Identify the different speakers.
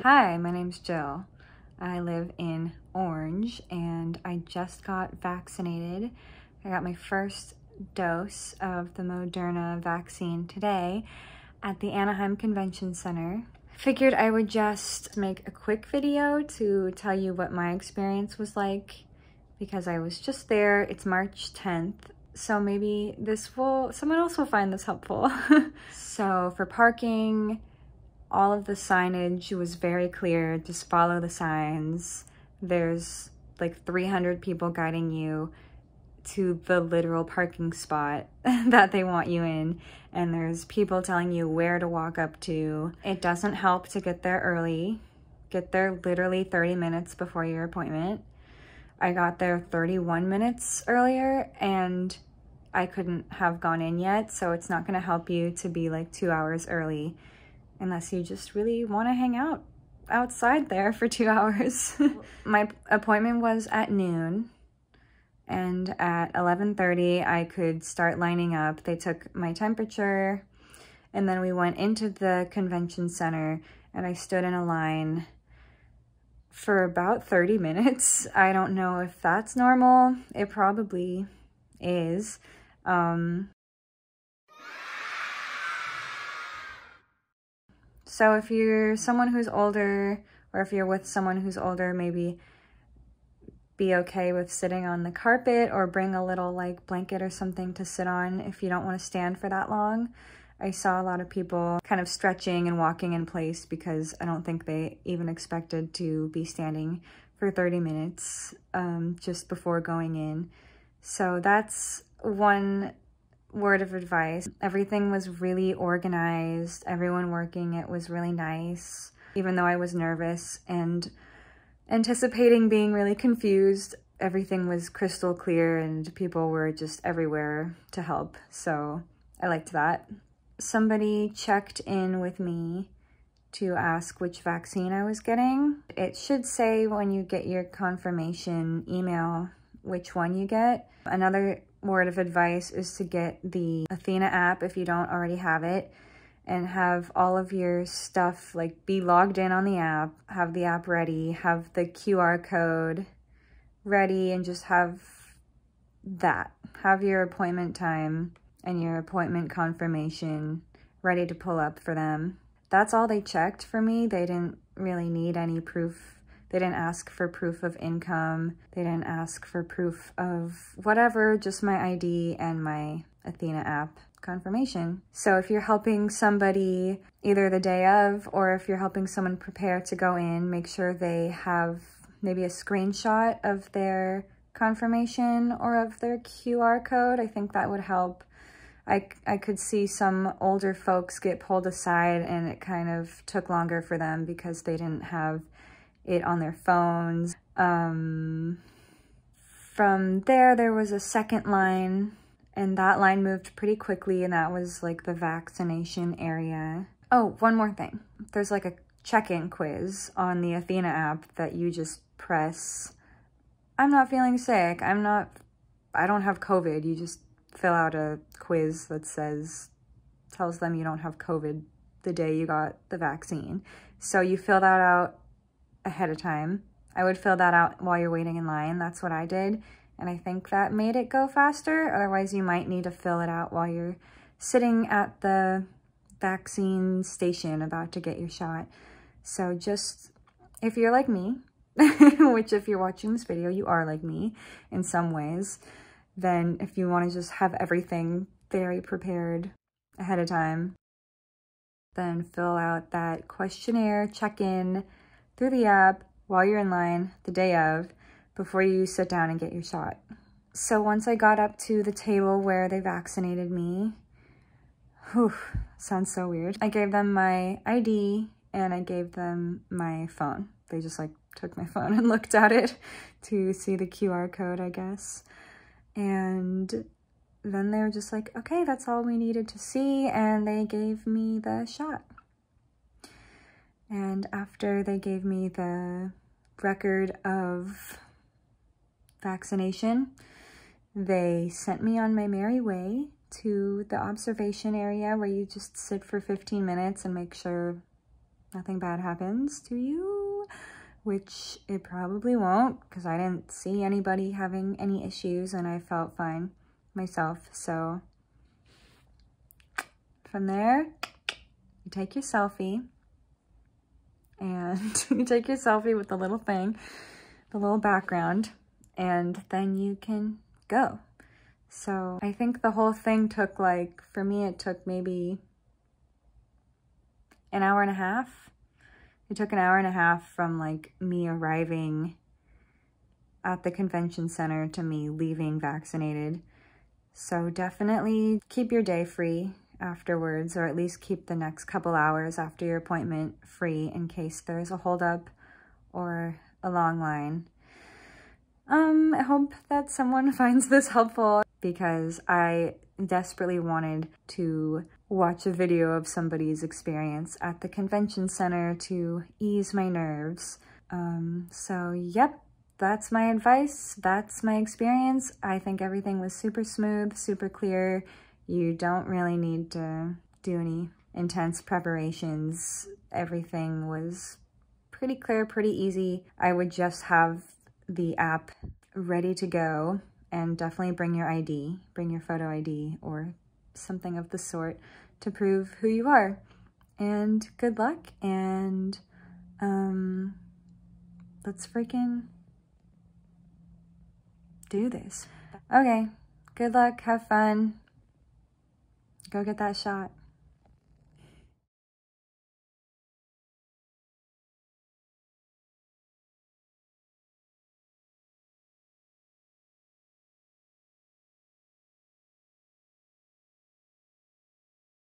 Speaker 1: Hi, my name's Jill. I live in Orange and I just got vaccinated. I got my first dose of the Moderna vaccine today at the Anaheim Convention Center. Figured I would just make a quick video to tell you what my experience was like because I was just there. It's March 10th. So maybe someone else will find this helpful. So for parking, all of the signage was very clear. Just follow the signs. There's like 300 people guiding you to the literal parking spot that they want you in. And there's people telling you where to walk up to. It doesn't help to get there early. Get there literally 30 minutes before your appointment. I got there 31 minutes earlier and I couldn't have gone in yet, so it's not gonna help you to be like 2 hours early unless you just really wanna hang out outside there for 2 hours. My appointment was at noon and at 11:30 I could start lining up. They took my temperature and then we went into the convention center and I stood in a line for about 30 minutes. I don't know if that's normal. It probably is. So if you're someone who's older, or if you're with someone who's older, maybe be okay with sitting on the carpet or bring a little like blanket or something to sit on if you don't want to stand for that long. I saw a lot of people kind of stretching and walking in place because I don't think they even expected to be standing for 30 minutes just before going in. So that's one word of advice. Everything was really organized, everyone working, it was really nice. Even though I was nervous and anticipating being really confused, everything was crystal clear and people were just everywhere to help. So I liked that. Somebody checked in with me to ask which vaccine I was getting. It should say when you get your confirmation email which one you get. Another word of advice is to get the Athena app if you don't already have it, and have all of your stuff, like be logged in on the app, have the app ready, have the QR code ready, and just have that. Have your appointment time and your appointment confirmation ready to pull up for them. That's all they checked for me. They didn't really need any proof. They didn't ask for proof of income. They didn't ask for proof of whatever, just my ID and my Athena app confirmation. So if you're helping somebody either the day of, or if you're helping someone prepare to go in, make sure they have maybe a screenshot of their confirmation or of their QR code. I think that would help. I could see some older folks get pulled aside and it kind of took longer for them because they didn't have it on their phones. From there was a second line and that line moved pretty quickly and that was like the vaccination area. Oh, one more thing. There's like a check-in quiz on the Athena app that you just press. I'm not feeling sick. I don't have COVID. You just fill out a quiz that tells them you don't have COVID the day you got the vaccine. So you fill that out ahead of time. I would fill that out while you're waiting in line. That's what I did. And I think that made it go faster. Otherwise, you might need to fill it out while you're sitting at the vaccine station about to get your shot. So just, if you're like me, which if you're watching this video, you are like me in some ways, then if you want to just have everything very prepared ahead of time, then fill out that questionnaire, check in through the app while you're in line the day of, before you sit down and get your shot. So once I got up to the table where they vaccinated me, whew, sounds so weird. I gave them my ID and I gave them my phone. They just like took my phone and looked at it to see the QR code, I guess. And then they were just like, okay, that's all we needed to see. And they gave me the shot. And after they gave me the record of vaccination, they sent me on my merry way to the observation area where you just sit for 15 minutes and make sure nothing bad happens to you, which it probably won't, because I didn't see anybody having any issues and I felt fine myself. So from there, you take your selfie, and you take your selfie with the little thing, the little background, and then you can go. So I think the whole thing took, like, for me, it took maybe an hour and a half. It took an hour and a half from like me arriving at the convention center to me leaving Vaccinated. So definitely keep your day free afterwards, or at least keep the next couple hours after your appointment free in case there's a holdup or a long line. I hope that someone finds this helpful, because I desperately wanted to watch a video of somebody's experience at the convention center to ease my nerves. So yep, that's my advice. That's my experience. I think everything was super smooth, super clear. You don't really need to do any intense preparations. Everything was pretty clear, pretty easy. I would just have the app ready to go, and definitely bring your ID, bring your photo ID or something of the sort to prove who you are. And good luck, and let's freaking do this. Okay, good luck, have fun, go get that shot.